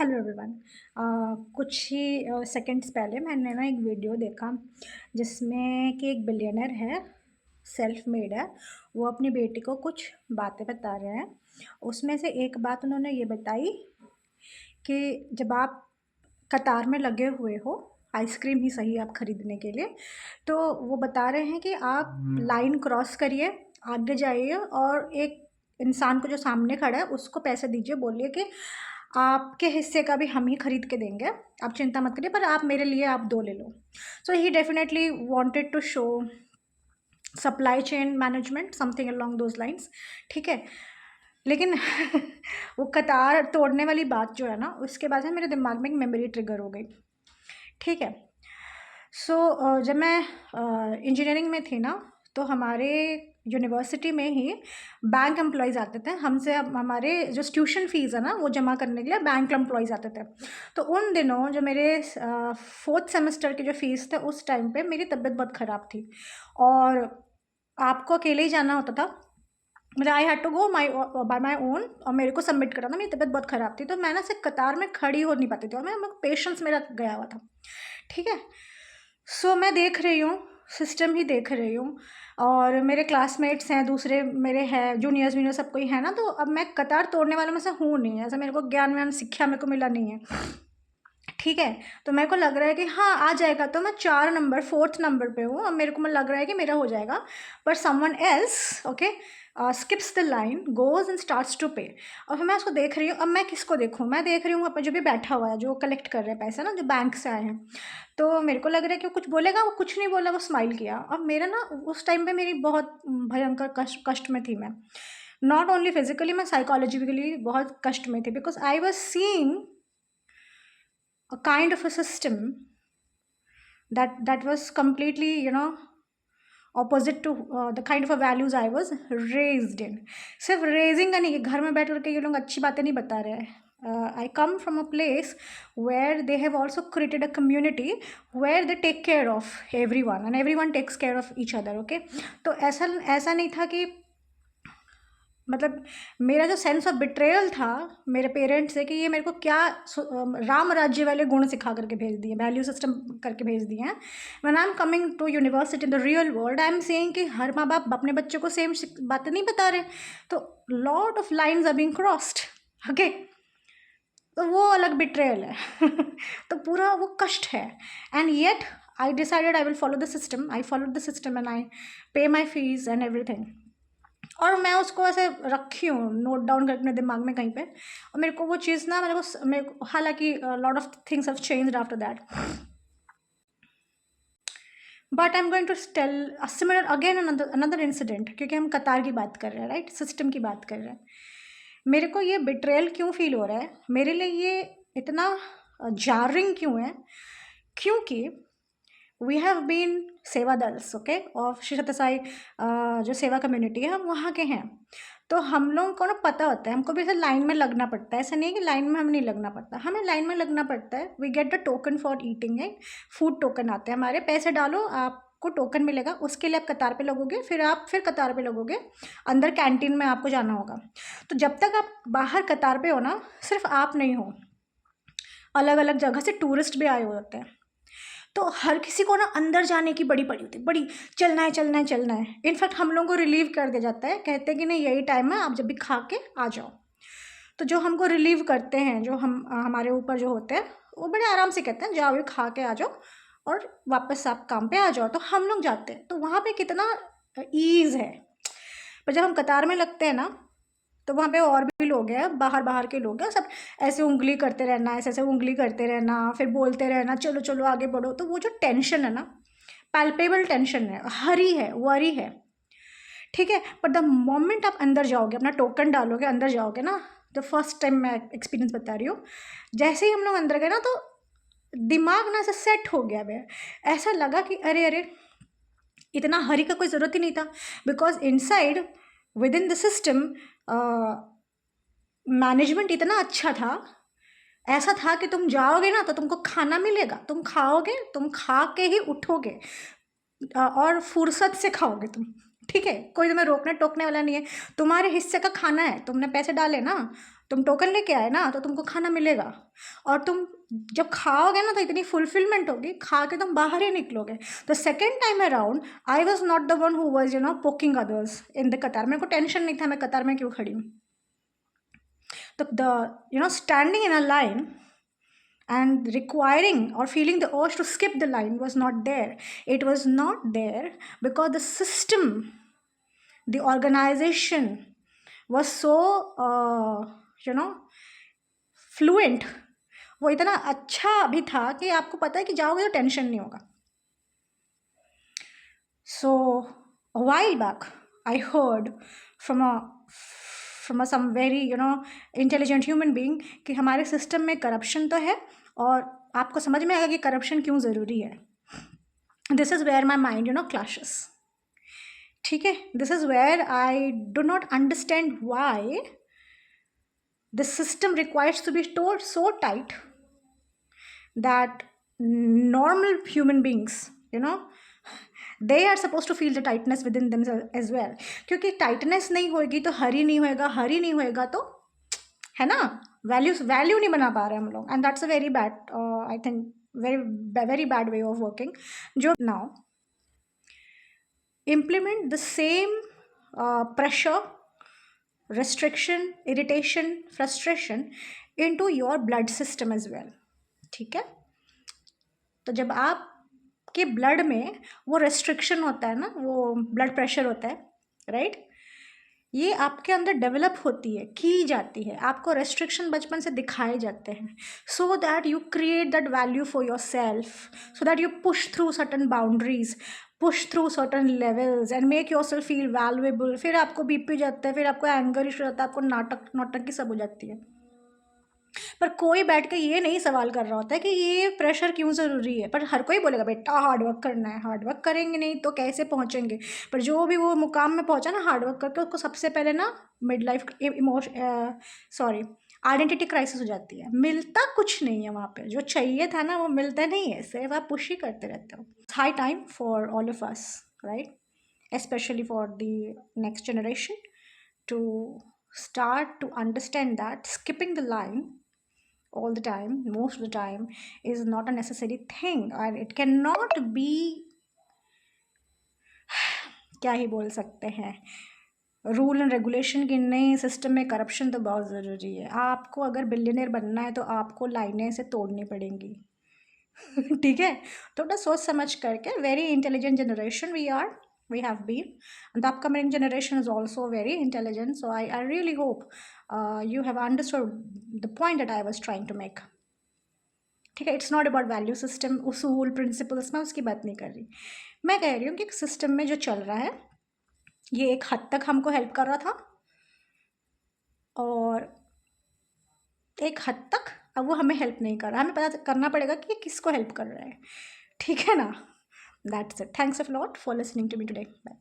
Hello everyone. कुछ ही seconds पहले मैंने ना एक वीडियो देखा जिसमें कि एक बिलियनर है, सेल्फ मेड है। वो अपनी बेटी को कुछ बातें बता रहे हैं। उसमें से एक बात उन्होंने ये बताई कि जब आप कतार में लगे हुए हो, आइसक्रीम ही सही आप ख़रीदने के लिए, तो वो बता रहे हैं कि आप लाइन क्रॉस करिए, आगे जाइए और एक इंसान को जो सामने खड़ा है उसको पैसे दीजिए, बोलिए कि आपके हिस्से का भी हम ही खरीद के देंगे, आप चिंता मत करिए, पर आप मेरे लिए आप 2 ले लो। So he definitely wanted to show supply chain management, something along those lines, ठीक है? लेकिन वो कतार तोड़ने वाली बात जो है ना, उसके बाद से मेरे दिमाग में एक मेमोरी ट्रिगर हो गई, ठीक है? जब मैं इंजीनियरिंग में थी ना, तो हमारे यूनिवर्सिटी में ही बैंक एम्प्लॉइज़ आते थे हमसे। अब हमारे जो ट्यूशन फ़ीस है ना, वो जमा करने के लिए बैंक एम्प्लॉइज़ आते थे। तो उन दिनों जो मेरे 4th सेमेस्टर की जो फ़ीस थे, उस टाइम पे मेरी तबीयत बहुत ख़राब थी और आपको अकेले ही जाना होता था। मतलब I had to go by my own और मेरे को सबमिट करना था। मेरी तबीयत बहुत ख़राब थी, तो मैं ना ऐसे कतार में खड़ी हो नहीं पाती थी और मैं पेशेंस मेरा गया हुआ था, ठीक है? मैं देख रही हूँ, सिस्टम ही देख रही हूँ और मेरे क्लासमेट्स हैं, दूसरे मेरे हैं, जूनियर्स वीनियर सब कोई है ना, तो अब मैं कतार तोड़ने वालों में से हूँ नहीं, ऐसा मेरे को ज्ञान व्यान शिक्षा मेरे को मिला नहीं है, ठीक है? तो मेरे को लग रहा है कि हाँ, आ जाएगा, तो मैं 4 नंबर 4th नंबर पे हूँ और मेरे को लग रहा है कि मेरा हो जाएगा, पर someone else okay skips the line, goes and starts to pay. और फिर मैं उसको देख रही हूँ, अब मैं किसको देखूँ? मैं देख रही हूँ वहाँ पे जो भी बैठा हुआ है, जो कलेक्ट कर रहे हैं पैसे ना, जो बैंक से आए हैं। तो मेरे को लग रहा है कि वो कुछ बोलेगा, वो कुछ नहीं बोला, वो स्माइल किया। अब मेरा ना उस टाइम पे मेरी बहुत भयंकर कष्ट में थी मैं। नॉट ओनली फिज़िकली, मैं साइकोलॉजिकली बहुत कष्ट में थी, because I was seeing a kind of a system that was completely, opposite to the kind of a values I was raised in. सिर्फ रेजिंग का नहीं कि घर में बैठ करके ये लोग अच्छी बातें नहीं बता रहे हैं। I come from a place where they have also created a community where they take care of everyone and everyone takes care of each other, okay? तो ऐसा ऐसा नहीं था कि मतलब मेरा जो सेंस ऑफ बिट्रेयल था मेरे पेरेंट्स से कि ये मेरे को क्या राम राज्य वाले गुण सिखा करके भेज दिए, वैल्यू सिस्टम करके भेज दिए हैं। When I am coming to university in the real world, I am saying कि हर माँ बाप अपने बच्चों को सेम बातें नहीं बता रहे, तो lot of lines are being crossed, okay? तो वो अलग बिट्रेयल है। तो पूरा वो कष्ट है, and yet I decided I will follow the system, I follow the system and I पे माई फीस एंड एवरीथिंग। और मैं उसको ऐसे रखी हूँ नोट डाउन करके अपने दिमाग में कहीं पे, और मेरे को वो चीज़ ना मेरे को हालांकि lot of things have changed after that, but I am going to tell a similar again another incident, क्योंकि हम कतार की बात कर रहे हैं, राइट? सिस्टम की बात कर रहे हैं। मेरे को ये बिट्रेयल क्यों फील हो रहा है, मेरे लिए ये इतना जारिंग क्यों है? क्योंकि वी हैव बीन सेवा दल्स, ओके, और श्री सत्य साई जो सेवा कम्युनिटी है, हम वहाँ के हैं। तो हम लोगों को ना पता होता है, हमको भी ऐसे लाइन में लगना पड़ता है। ऐसा नहीं है कि लाइन में हम नहीं लगना पड़ता, हमें लाइन में लगना पड़ता है। We get the token for eating है, फूड टोकन आते हैं हमारे, पैसे डालो आपको टोकन मिलेगा, उसके लिए आप कतार पे लगोगे, फिर कतार पे लगोगे, अंदर कैंटीन में आपको जाना होगा। तो जब तक आप बाहर कतार पे हो ना, सिर्फ आप नहीं हो, अलग अलग जगह से टूरिस्ट भी आए हुए होते हैं। तो हर किसी को ना अंदर जाने की बड़ी पड़ी होती है, बड़ी चलना है चलना है चलना है। इनफैक्ट हम लोगों को रिलीव कर दिया जाता है, कहते हैं कि नहीं यही टाइम है, आप जब भी खा के आ जाओ। तो जो हमको रिलीव करते हैं, जो हमारे ऊपर जो होते हैं, वो बड़े आराम से कहते हैं जाओ ये खा के आ जाओ और वापस आप काम पे आ जाओ। तो हम लोग जाते हैं, तो वहाँ पे कितना ईज़ है। पर जब हम कतार में लगते हैं ना, तो वहाँ पे और भी लोग हैं, बाहर बाहर के लोग हैं, सब ऐसे उंगली करते रहना, ऐसे ऐसे उंगली करते रहना, फिर बोलते रहना चलो चलो आगे बढ़ो। तो वो जो टेंशन है ना, पैल्पेबल टेंशन है, हरी है, वरी है, ठीक है? पर द मोमेंट आप अंदर जाओगे, अपना टोकन डालोगे, अंदर जाओगे ना, द फर्स्ट टाइम मैं एक्सपीरियंस बता रही हूँ, जैसे ही हम लोग अंदर गए ना, तो दिमाग ना ऐसे सेट हो गया है। ऐसा लगा कि अरे अरे, इतना हरी का कोई ज़रूरत ही नहीं था, because inside with in the system management इतना अच्छा था। ऐसा था कि तुम जाओगे ना तो तुमको खाना मिलेगा, तुम खाओगे, तुम खा के ही उठोगे, और फुर्सत से खाओगे तुम, ठीक है? कोई तुम्हें रोकने टोकने वाला नहीं है, तुम्हारे हिस्से का खाना है, तुमने पैसे डाले ना, तुम टोकन लेके आए ना तो तुमको खाना मिलेगा, और तुम जब खाओगे ना तो इतनी फुलफिलमेंट होगी, खा के तुम बाहर ही निकलोगे। तो second time around I was not the one who was poking others in the कतार। मेरे को टेंशन नहीं था मैं कतार में क्यों खड़ी हूँ। तो the standing in a line and requiring or feeling the urge to skip the line was not there. It was not there because the system, the organization was so fluent, वो इतना अच्छा भी था कि आपको पता है कि जाओगे तो टेंशन नहीं होगा। So a while back I heard from a some very intelligent human being कि हमारे सिस्टम में करप्शन तो है, और आपको समझ में आएगा कि करप्शन क्यों ज़रूरी है। This is where my mind clashes. ठीक है, this is where I do not understand why the system requires to be stored so tight that normal human beings they are supposed to feel the tightness within themselves as well। क्योंकि tightness नहीं होगी तो हरी नहीं होएगा, हरी नहीं होएगा तो है ना वैल्यू नहीं बना पा रहे हम लोग, and that's a very bad I think very bad way of working. जो now implement the same pressure, restriction, irritation, frustration into your blood system as well। ठीक है, तो जब आपके ब्लड में वो रेस्ट्रिक्शन होता है ना, वो ब्लड प्रेशर होता है, राइट, ये आपके अंदर डेवलप होती है, की जाती है, आपको रेस्ट्रिक्शन बचपन से दिखाए जाते हैं, so that you create that value for your self, so that you push through certain boundaries, push through certain levels and make your self feel valuable. फिर आपको बीपी जाता है, फिर आपको एंगर इशू जाता है, आपको नौटंकी सब हो जाती है। पर कोई बैठ के ये नहीं सवाल कर रहा होता है कि ये प्रेशर क्यों ज़रूरी है। पर हर कोई बोलेगा बेटा हार्डवर्क करना है, हार्डवर्क करेंगे नहीं तो कैसे पहुँचेंगे। पर जो भी वो मुकाम में पहुँचा ना हार्डवर्क करके, उसको सबसे पहले ना मिड लाइफ आइडेंटिटी क्राइसिस हो जाती है। मिलता कुछ नहीं है वहाँ पे, जो चाहिए था ना वो मिलता नहीं है, सिर्फ आप पुश ही करते रहते हो। High time for all of us, right, especially for the next generation, to start to understand that skipping the line all the time, most of the time, is not a necessary thing, and it cannot be क्या ही बोल सकते हैं, rule and regulation की नहीं, system में corruption तो बहुत ज़रूरी है। आपको अगर बिलियनियर बनना है तो आपको लाइनें से तोड़नी पड़ेंगी। ठीक है, थोड़ा सोच समझ करके, very intelligent generation we have been, and the upcoming generation is also very intelligent, so I really hope you have understood the point that I was trying to make। ठीक है, it's not about value system, उसूल, principles, मैं उसकी बात नहीं कर रही। मैं कह रही हूँ कि सिस्टम में जो चल रहा है ये एक हद तक हमको हेल्प कर रहा था, और एक हद तक अब वो हमें हेल्प नहीं कर रहा। हमें पता करना पड़ेगा कि ये किसको हेल्प कर रहा है। ठीक है ना, that's it. Thanks a lot for listening to me today. Bye.